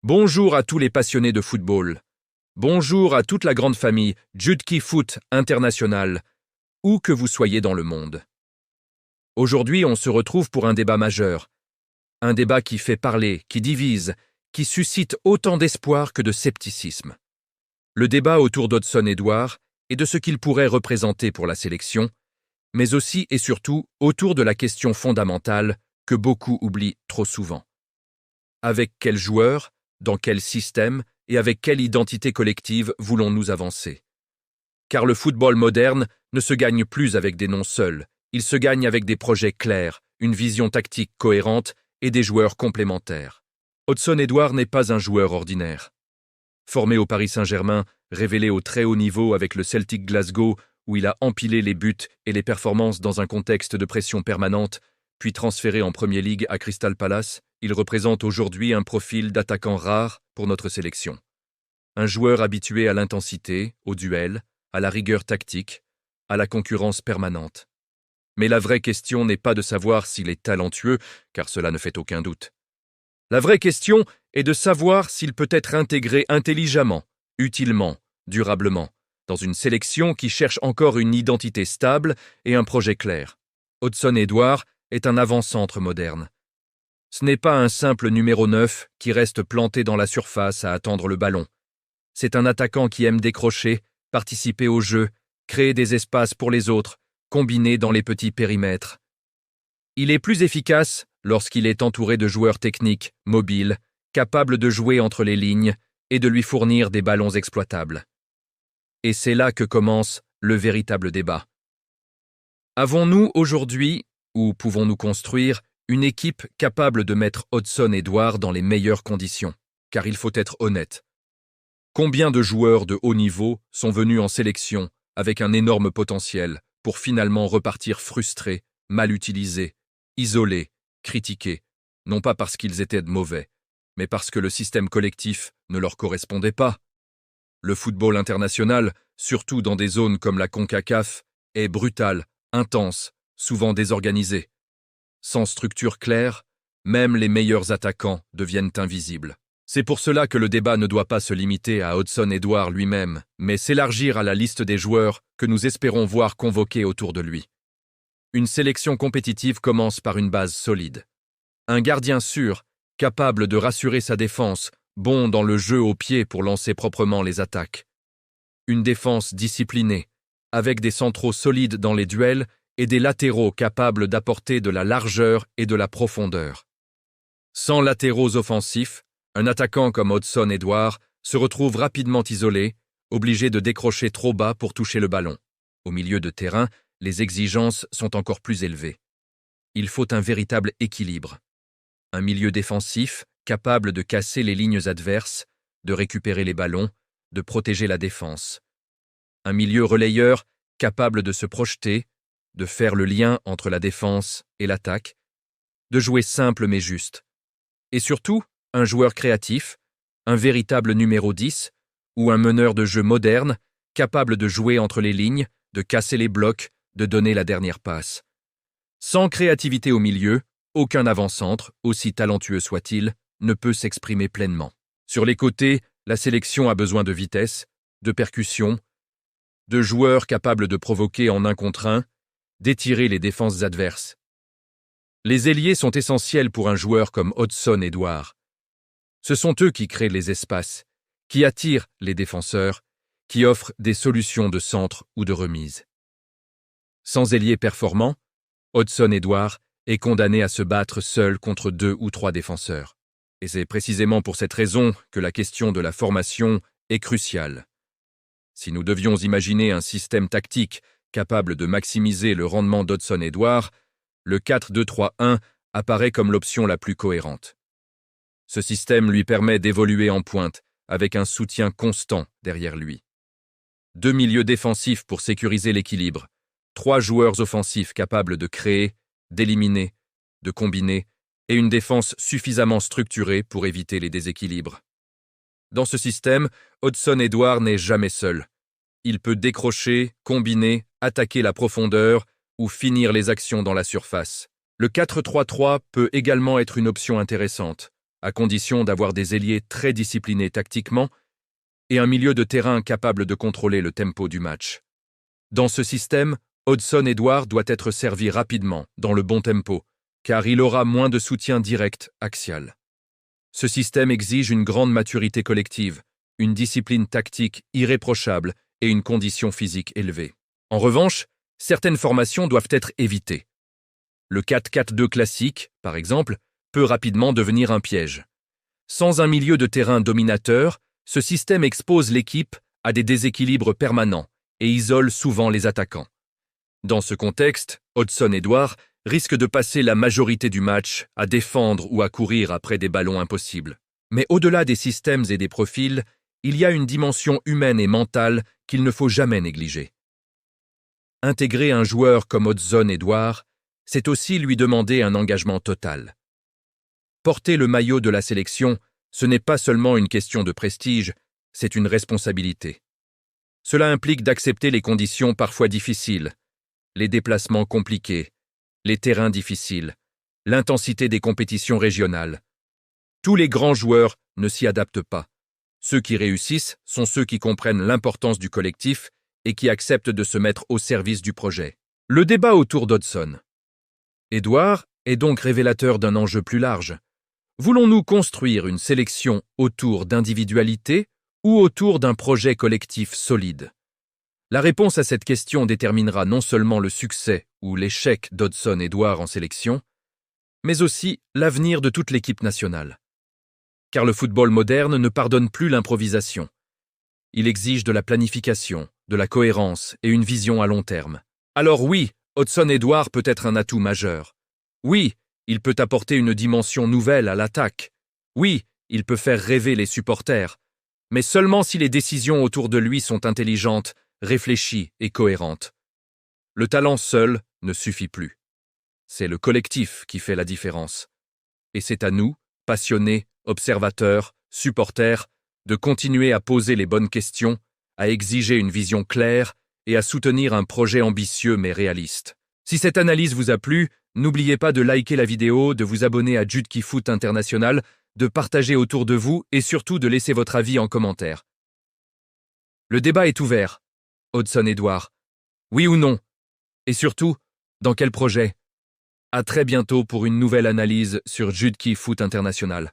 Bonjour à tous les passionnés de football. Bonjour à toute la grande famille Jutki Foot International, où que vous soyez dans le monde. Aujourd'hui, on se retrouve pour un débat majeur. Un débat qui fait parler, qui divise, qui suscite autant d'espoir que de scepticisme. Le débat autour d'Odsonne-Édouard et de ce qu'il pourrait représenter pour la sélection, mais aussi et surtout autour de la question fondamentale que beaucoup oublient trop souvent. Avec quel joueur, dans quel système et avec quelle identité collective voulons-nous avancer? Car le football moderne ne se gagne plus avec des noms seuls, il se gagne avec des projets clairs, une vision tactique cohérente et des joueurs complémentaires. Odsonne-Édouard n'est pas un joueur ordinaire. Formé au Paris Saint-Germain, révélé au très haut niveau avec le Celtic Glasgow, où il a empilé les buts et les performances dans un contexte de pression permanente, puis transféré en Premier League à Crystal Palace, il représente aujourd'hui un profil d'attaquant rare pour notre sélection. Un joueur habitué à l'intensité, au duel, à la rigueur tactique, à la concurrence permanente. Mais la vraie question n'est pas de savoir s'il est talentueux, car cela ne fait aucun doute. La vraie question est de savoir s'il peut être intégré intelligemment, utilement, durablement, dans une sélection qui cherche encore une identité stable et un projet clair. Odsonne-Édouard est un avant-centre moderne. Ce n'est pas un simple numéro 9 qui reste planté dans la surface à attendre le ballon. C'est un attaquant qui aime décrocher, participer au jeu, créer des espaces pour les autres, combiner dans les petits périmètres. Il est plus efficace lorsqu'il est entouré de joueurs techniques, mobiles, capables de jouer entre les lignes et de lui fournir des ballons exploitables. Et c'est là que commence le véritable débat. Avons-nous aujourd'hui, ou pouvons-nous construire, une équipe capable de mettre Odsonne-Édouard dans les meilleures conditions? Car il faut être honnête. Combien de joueurs de haut niveau sont venus en sélection avec un énorme potentiel pour finalement repartir frustrés, mal utilisés, isolés, critiqués, non pas parce qu'ils étaient mauvais, mais parce que le système collectif ne leur correspondait pas? Le football international, surtout dans des zones comme la CONCACAF, est brutal, intense, souvent désorganisé. Sans structure claire, même les meilleurs attaquants deviennent invisibles. C'est pour cela que le débat ne doit pas se limiter à Odsonne-Édouard lui-même, mais s'élargir à la liste des joueurs que nous espérons voir convoqués autour de lui. Une sélection compétitive commence par une base solide. Un gardien sûr, capable de rassurer sa défense, bon dans le jeu au pied pour lancer proprement les attaques. Une défense disciplinée, avec des centraux solides dans les duels et des latéraux capables d'apporter de la largeur et de la profondeur. Sans latéraux offensifs, un attaquant comme Odsonne-Édouard se retrouve rapidement isolé, obligé de décrocher trop bas pour toucher le ballon. Au milieu de terrain, les exigences sont encore plus élevées. Il faut un véritable équilibre. Un milieu défensif capable de casser les lignes adverses, de récupérer les ballons, de protéger la défense. Un milieu relayeur capable de se projeter, de faire le lien entre la défense et l'attaque, de jouer simple mais juste. Et surtout, un joueur créatif, un véritable numéro 10, ou un meneur de jeu moderne, capable de jouer entre les lignes, de casser les blocs, de donner la dernière passe. Sans créativité au milieu, aucun avant-centre, aussi talentueux soit-il, ne peut s'exprimer pleinement. Sur les côtés, la sélection a besoin de vitesse, de percussion, de joueurs capables de provoquer en 1 contre 1, d'étirer les défenses adverses. Les ailiers sont essentiels pour un joueur comme Odsonne-Édouard. Ce sont eux qui créent les espaces, qui attirent les défenseurs, qui offrent des solutions de centre ou de remise. Sans ailier performant, Odsonne-Édouard est condamné à se battre seul contre 2 ou 3 défenseurs. Et c'est précisément pour cette raison que la question de la formation est cruciale. Si nous devions imaginer un système tactique capable de maximiser le rendement d'Odsonne-Édouard, le 4-2-3-1 apparaît comme l'option la plus cohérente. Ce système lui permet d'évoluer en pointe, avec un soutien constant derrière lui. 2 milieux défensifs pour sécuriser l'équilibre, 3 joueurs offensifs capables de créer, d'éliminer, de combiner, et une défense suffisamment structurée pour éviter les déséquilibres. Dans ce système, Odsonne-Édouard n'est jamais seul. Il peut décrocher, combiner, attaquer la profondeur ou finir les actions dans la surface. Le 4-3-3 peut également être une option intéressante, à condition d'avoir des ailiers très disciplinés tactiquement et un milieu de terrain capable de contrôler le tempo du match. Dans ce système, Hudson-Edouard doit être servi rapidement, dans le bon tempo, car il aura moins de soutien direct axial. Ce système exige une grande maturité collective, une discipline tactique irréprochable et une condition physique élevée. En revanche, certaines formations doivent être évitées. Le 4-4-2 classique, par exemple, peut rapidement devenir un piège. Sans un milieu de terrain dominateur, ce système expose l'équipe à des déséquilibres permanents et isole souvent les attaquants. Dans ce contexte, Hudson-Edouard risque de passer la majorité du match à défendre ou à courir après des ballons impossibles. Mais au-delà des systèmes et des profils, il y a une dimension humaine et mentale qu'il ne faut jamais négliger. Intégrer un joueur comme Hudson-Edouard, c'est aussi lui demander un engagement total. Porter le maillot de la sélection, ce n'est pas seulement une question de prestige, c'est une responsabilité. Cela implique d'accepter les conditions parfois difficiles, les déplacements compliqués, les terrains difficiles, l'intensité des compétitions régionales. Tous les grands joueurs ne s'y adaptent pas. Ceux qui réussissent sont ceux qui comprennent l'importance du collectif et qui acceptent de se mettre au service du projet. Le débat autour d'Hudson-Edouard est donc révélateur d'un enjeu plus large. Voulons-nous construire une sélection autour d'individualités ou autour d'un projet collectif solide? La réponse à cette question déterminera non seulement le succès ou l'échec d'Hudson-Edouard en sélection, mais aussi l'avenir de toute l'équipe nationale. Car le football moderne ne pardonne plus l'improvisation. Il exige de la planification, de la cohérence et une vision à long terme. Alors oui, Hudson-Edouard peut être un atout majeur. Oui, il peut apporter une dimension nouvelle à l'attaque. Oui, il peut faire rêver les supporters. Mais seulement si les décisions autour de lui sont intelligentes, réfléchies et cohérentes. Le talent seul ne suffit plus. C'est le collectif qui fait la différence. Et c'est à nous, passionnés, observateurs, supporters, de continuer à poser les bonnes questions, à exiger une vision claire et à soutenir un projet ambitieux mais réaliste. Si cette analyse vous a plu, n'oubliez pas de liker la vidéo, de vous abonner à Jude Qui Foot International, de partager autour de vous et surtout de laisser votre avis en commentaire. Le débat est ouvert. Hudson-Edouard. Oui ou non? Et surtout, dans quel projet? À très bientôt pour une nouvelle analyse sur Jude Qui Foot International.